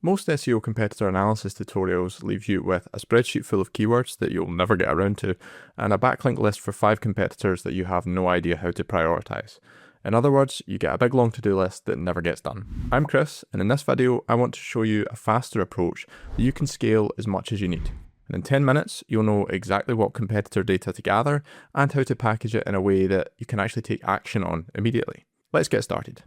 Most SEO competitor analysis tutorials leave you with a spreadsheet full of keywords that you'll never get around to, and a backlink list for 5 competitors that you have no idea how to prioritize. In other words, you get a big long to-do list that never gets done. I'm Chris, and in this video, I want to show you a faster approach that you can scale as much as you need. And in 10 minutes, you'll know exactly what competitor data to gather and how to package it in a way that you can actually take action on immediately. Let's get started.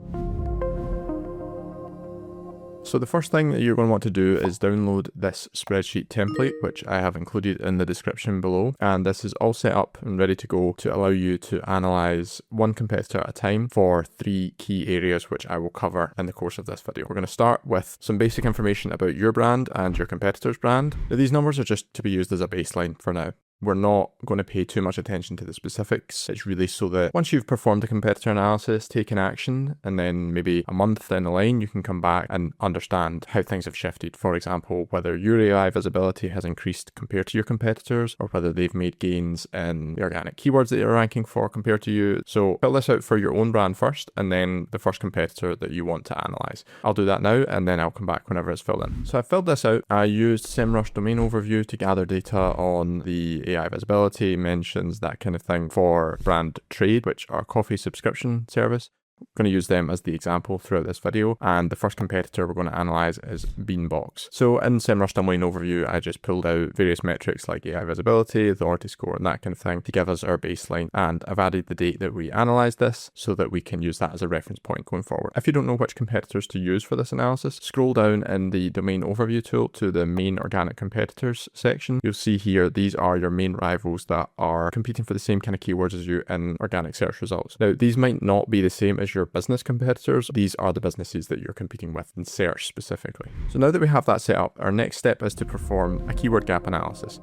So the first thing that you're going to want to do is download this spreadsheet template, which I have included in the description below. And this is all set up and ready to go to allow you to analyze one competitor at a time for 3 key areas, which I will cover in the course of this video. We're going to start with some basic information about your brand and your competitor's brand. Now, these numbers are just to be used as a baseline for now. We're not going to pay too much attention to the specifics. It's really so that once you've performed a competitor analysis, taken action, and then maybe a month down the line, you can come back and understand how things have shifted. For example, whether your AI visibility has increased compared to your competitors, or whether they've made gains in the organic keywords that you're ranking for compared to you. So fill this out for your own brand first, and then the first competitor that you want to analyze. I'll do that now, and then I'll come back whenever it's filled in. So I filled this out. I used Semrush domain overview to gather data on the AI visibility, mentions, that kind of thing for Brand Trade, which are a coffee subscription service. I'm going to use them as the example throughout this video, and the first competitor we're going to analyze is Beanbox. So in Semrush domain overview, I just pulled out various metrics like AI visibility, authority score, and that kind of thing to give us our baseline, and I've added the date that we analyzed this so that we can use that as a reference point going forward. If you don't know which competitors to use for this analysis, scroll down in the domain overview tool to the main organic competitors section. You'll see here these are your main rivals that are competing for the same kind of keywords as you in organic search results. Now, these might not be the same as your business competitors. These are the businesses that you're competing with in search specifically. So now that we have that set up, our next step is to perform a keyword gap analysis.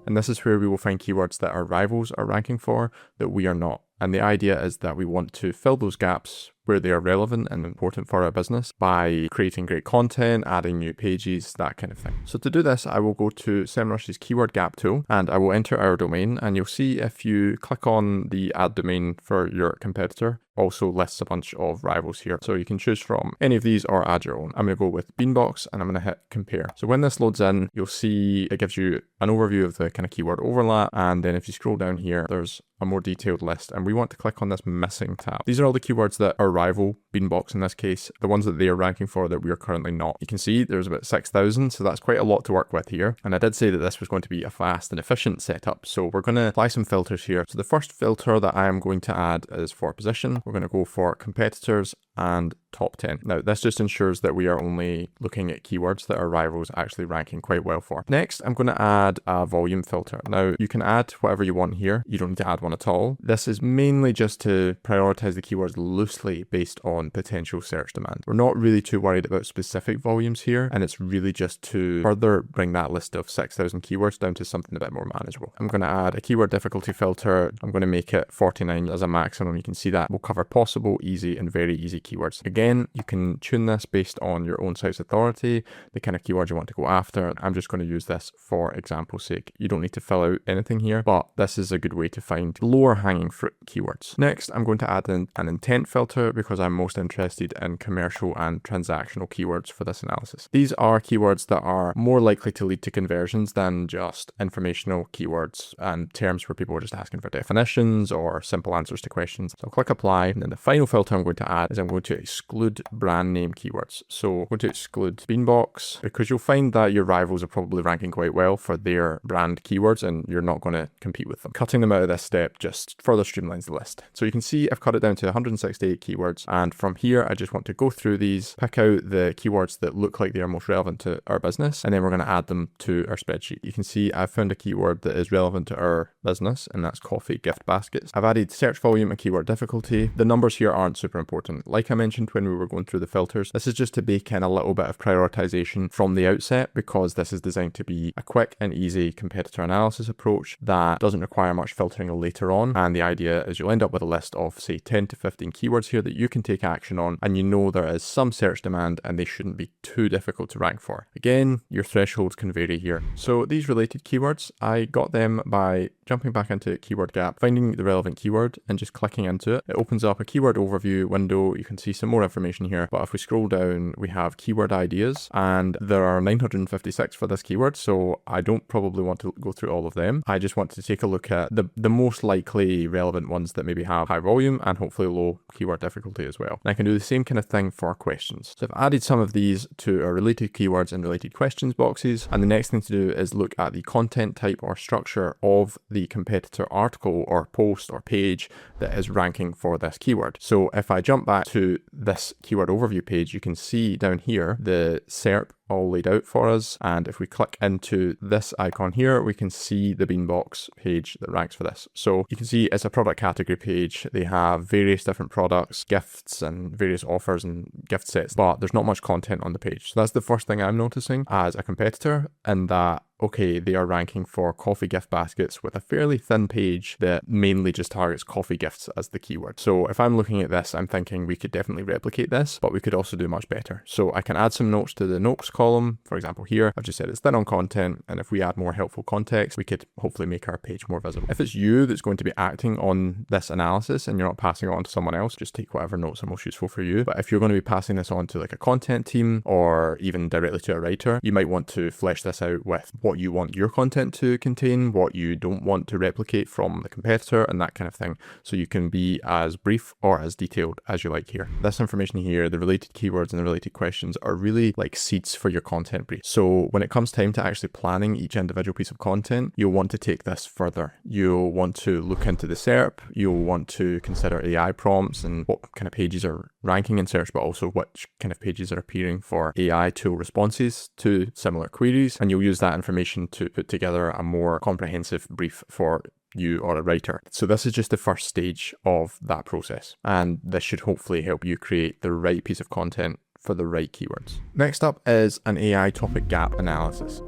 And this is where we will find keywords that our rivals are ranking for that we are not. And the idea is that we want to fill those gaps where they are relevant and important for our business by creating great content, adding new pages, that kind of thing. So to do this, I will go to Semrush's keyword gap tool and I will enter our domain, and you'll see if you click on the add domain for your competitor, also lists a bunch of rivals here. So you can choose from any of these or add your own. I'm going to go with Beanbox and I'm going to hit compare. So when this loads in, you'll see it gives you an overview of the kind of keyword overlap. And then if you scroll down here, there's a more detailed list, and we want to click on this missing tab. These are all the keywords that our rival, Beanbox in this case, the ones that they are ranking for that we are currently not. You can see there's about 6,000, so that's quite a lot to work with here. And I did say that this was going to be a fast and efficient setup, so we're going to apply some filters here. So the first filter that I am going to add is for position. We're going to go for competitors and top 10. Now, this just ensures that we are only looking at keywords that our rivals are actually ranking quite well for. Next, I'm going to add a volume filter. Now, you can add whatever you want here. You don't need to add one at all. This is mainly just to prioritize the keywords loosely based on potential search demand. We're not really too worried about specific volumes here, and it's really just to further bring that list of 6,000 keywords down to something a bit more manageable. I'm going to add a keyword difficulty filter. I'm going to make it 49 as a maximum. You can see that will cover possible, easy, and very easy keywords. Again, you can tune this based on your own site's authority, the kind of keywords you want to go after. I'm just going to use this for example's sake. You don't need to fill out anything here, but this is a good way to find lower hanging fruit keywords. Next, I'm going to add in an intent filter because I'm most interested in commercial and transactional keywords for this analysis. These are keywords that are more likely to lead to conversions than just informational keywords and terms where people are just asking for definitions or simple answers to questions. So I'll click apply, and then the final filter I'm going to add is I'm going to exclude brand name keywords. So I'm going to exclude Beanbox because you'll find that your rivals are probably ranking quite well for their brand keywords and you're not going to compete with them. Cutting them out of this step just further streamlines the list. So you can see I've cut it down to 168 keywords, and from here I just want to go through these, pick out the keywords that look like they are most relevant to our business, and then we're going to add them to our spreadsheet. You can see I've found a keyword that is relevant to our business, and that's coffee gift baskets. I've added search volume and keyword difficulty. The numbers here aren't super important. Like I mentioned when we were going through the filters, this is just to bake in a little bit of prioritization from the outset because this is designed to be a quick and easy competitor analysis approach that doesn't require much filtering later on. And the idea is you'll end up with a list of say 10 to 15 keywords here that you can take action on, and you know there is some search demand and they shouldn't be too difficult to rank for. Again, your thresholds can vary here. So these related keywords, I got them by jumping back into Keyword Gap, finding the relevant keyword and just clicking into it. It opens up a keyword overview window. You can see some more information here. But if we scroll down, we have keyword ideas, and there are 956 for this keyword. So I don't probably want to go through all of them. I just want to take a look at the most likely relevant ones that maybe have high volume and hopefully low keyword difficulty as well. And I can do the same kind of thing for questions. So I've added some of these to our related keywords and related questions boxes. And the next thing to do is look at the content type or structure of the competitor article or post or page that is ranking for this keyword. So if I jump back to this keyword overview page, you can see down here the SERP all laid out for us. And if we click into this icon here, we can see the Beanbox page that ranks for this. So you can see it's a product category page. They have various different products, gifts, and various offers and gift sets, but there's not much content on the page. So that's the first thing I'm noticing as a competitor, and that okay, they are ranking for coffee gift baskets with a fairly thin page that mainly just targets coffee gifts as the keyword. So if I'm looking at this, I'm thinking we could definitely replicate this, but we could also do much better. So I can add some notes to the notes column. For example, here, I've just said it's thin on content, and if we add more helpful context, we could hopefully make our page more visible. If it's you that's going to be acting on this analysis and you're not passing it on to someone else, just take whatever notes are most useful for you. But if you're going to be passing this on to like a content team or even directly to a writer, you might want to flesh this out with what you want your content to contain, what you don't want to replicate from the competitor, and that kind of thing. So you can be as brief or as detailed as you like here. This information here, the related keywords and the related questions, are really like seeds for your content brief. So when it comes time to actually planning each individual piece of content, you'll want to take this further. You'll want to look into the SERP, you'll want to consider AI prompts and what kind of pages are ranking in search, but also which kind of pages are appearing for AI tool responses to similar queries. And you'll use that information to put together a more comprehensive brief for you or a writer. So this is just the first stage of that process, and this should hopefully help you create the right piece of content for the right keywords. Next up is an AI topic gap analysis.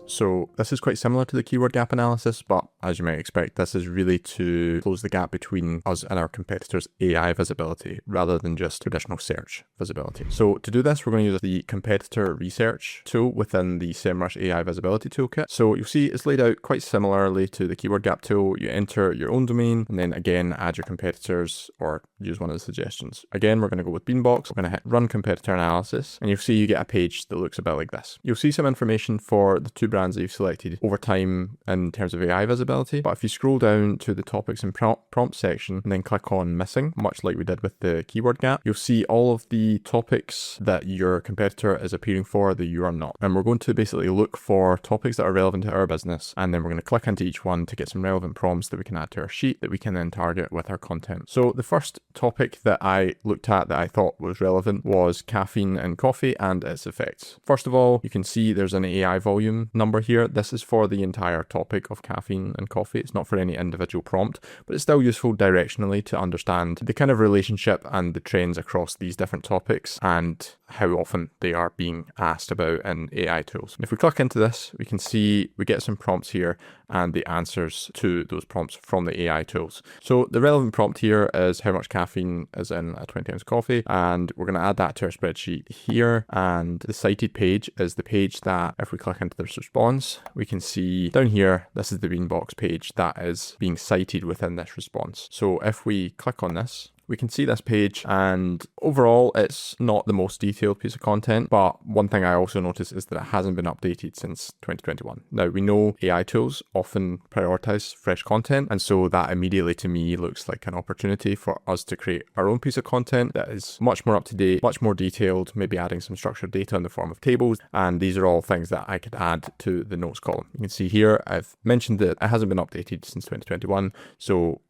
So this is quite similar to the keyword gap analysis, but as you might expect, this is really to close the gap between us and our competitors' AI visibility rather than just traditional search visibility. So to do this, we're going to use the competitor research tool within the Semrush AI visibility toolkit. So you'll see it's laid out quite similarly to the keyword gap tool. You enter your own domain and then again add your competitors or use one of the suggestions. Again, we're going to go with Beanbox. We're going to hit run competitor analysis, and you'll see you get a page that looks a bit like this. You'll see some information for the two brands that you've selected over time in terms of AI visibility. But if you scroll down to the topics and prompt section and then click on missing, much like we did with the keyword gap, you'll see all of the topics that your competitor is appearing for that you are not. And we're going to basically look for topics that are relevant to our business, and then we're going to click into each one to get some relevant prompts that we can add to our sheet that we can then target with our content. So the first topic that I looked at that I thought was relevant was caffeine and coffee and its effects. First of all, you can see there's an AI volume number here. This is for the entire topic of caffeine and coffee. It's not for any individual prompt, but it's still useful directionally to understand the kind of relationship and the trends across these different topics and how often they are being asked about in AI tools. If we click into this, we can see we get some prompts here and the answers to those prompts from the AI tools. So the relevant prompt here is how much caffeine is in a 20-ounce coffee, and we're going to add that to our spreadsheet here. And the cited page is the page that if we click into this response, we can see down here, this is the Beanbox page that is being cited within this response. So if we click on this, we can see this page, and overall it's not the most detailed piece of content, but one thing I also noticed is that it hasn't been updated since 2021. Now, we know AI tools often prioritize fresh content, and so that immediately to me looks like an opportunity for us to create our own piece of content that is much more up to date, much more detailed, maybe adding some structured data in the form of tables, and these are all things that I could add to the notes column. You can see here I've mentioned that it hasn't been updated since 2021,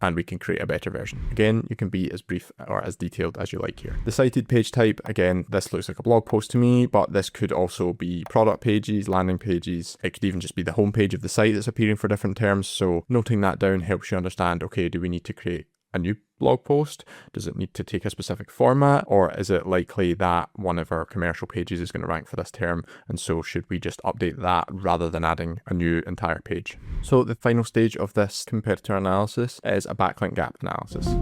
and we can create a better version. Again, you can be as brief or as detailed as you like here. The cited page type, again, this looks like a blog post to me, but this could also be product pages, landing pages. It could even just be the homepage of the site that's appearing for different terms. So noting that down helps you understand, okay, do we need to create a new blog post? Does it need to take a specific format, or is it likely that one of our commercial pages is going to rank for this term, and so should we just update that rather than adding a new entire page? So the final stage of this competitor analysis is a backlink gap analysis.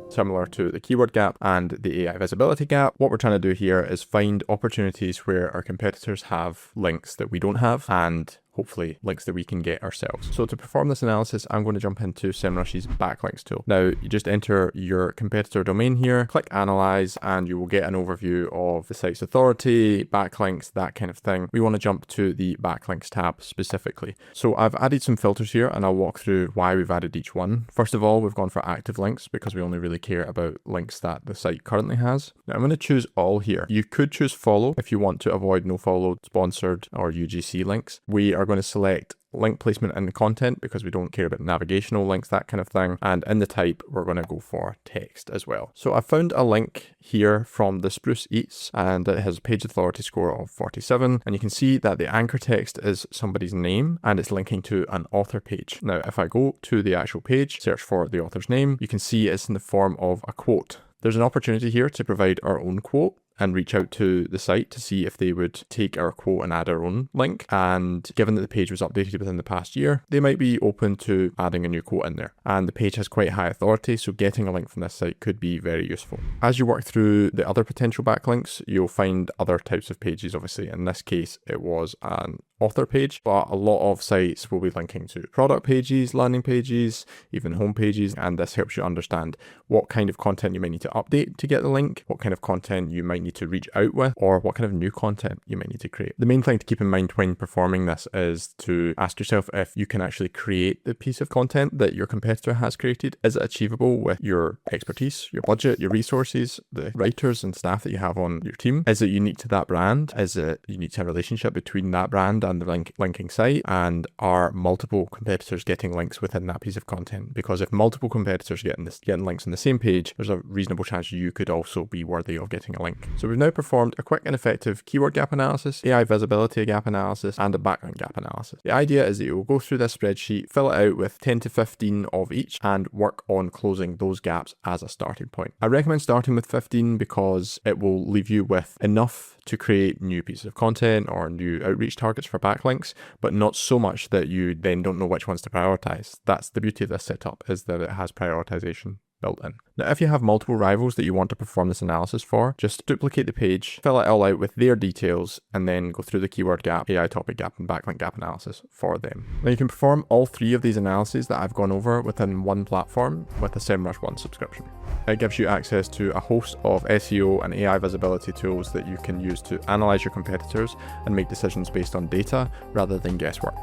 Similar to the keyword gap and the AI visibility gap, what we're trying to do here is find opportunities where our competitors have links that we don't have, and hopefully links that we can get ourselves. So to perform this analysis, I'm going to jump into Semrush's backlinks tool. Now, you just enter your competitor domain here, click analyze, and you will get an overview of the site's authority, backlinks, that kind of thing. We want to jump to the backlinks tab specifically. So I've added some filters here, and I'll walk through why we've added each one. First of all, we've gone for active links because we only really care about links that the site currently has. Now I'm going to choose all here. You could choose follow if you want to avoid no follow, sponsored, or UGC links. We are going to select link placement in the content because we don't care about navigational links, that kind of thing. And in the type, we're going to go for text as well. So I found a link here from the Spruce Eats, and it has a page authority score of 47. And you can see that the anchor text is somebody's name and it's linking to an author page. Now, if I go to the actual page, search for the author's name, you can see it's in the form of a quote. There's an opportunity here to provide our own quote and reach out to the site to see if they would take our quote and add our own link. And given that the page was updated within the past year, they might be open to adding a new quote in there. And the page has quite high authority, so getting a link from this site could be very useful. As you work through the other potential backlinks, you'll find other types of pages, obviously. In this case, it was an author page, but a lot of sites will be linking to product pages, landing pages, even home pages, and this helps you understand what kind of content you might need to update to get the link, what kind of content you might need to reach out with, or what kind of new content you might need to create. The main thing to keep in mind when performing this is to ask yourself if you can actually create the piece of content that your competitor has created. Is it achievable with your expertise, your budget, your resources, the writers and staff that you have on your team? Is it unique to that brand? Is it unique to a relationship between that brand and the linking site? And are multiple competitors getting links within that piece of content? Because if multiple competitors getting links on the same page, there's a reasonable chance you could also be worthy of getting a link. So we've now performed a quick and effective keyword gap analysis, AI visibility gap analysis, and a backlink gap analysis. The idea is that you will go through this spreadsheet, fill it out with 10 to 15 of each, and work on closing those gaps as a starting point. I recommend starting with 15 because it will leave you with enough to create new pieces of content or new outreach targets for backlinks, but not so much that you then don't know which ones to prioritize. That's the beauty of this setup, is that it has prioritization built in. Now, if you have multiple rivals that you want to perform this analysis for, just duplicate the page, fill it all out with their details, and then go through the keyword gap, AI topic gap, and backlink gap analysis for them. Now, you can perform all three of these analyses that I've gone over within one platform with a Semrush One subscription. It gives you access to a host of SEO and AI visibility tools that you can use to analyze your competitors and make decisions based on data rather than guesswork.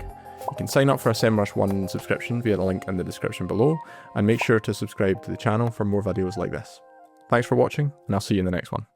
You can sign up for a Semrush One subscription via the link in the description below, and make sure to subscribe to the channel for more videos like this. Thanks for watching, and I'll see you in the next one.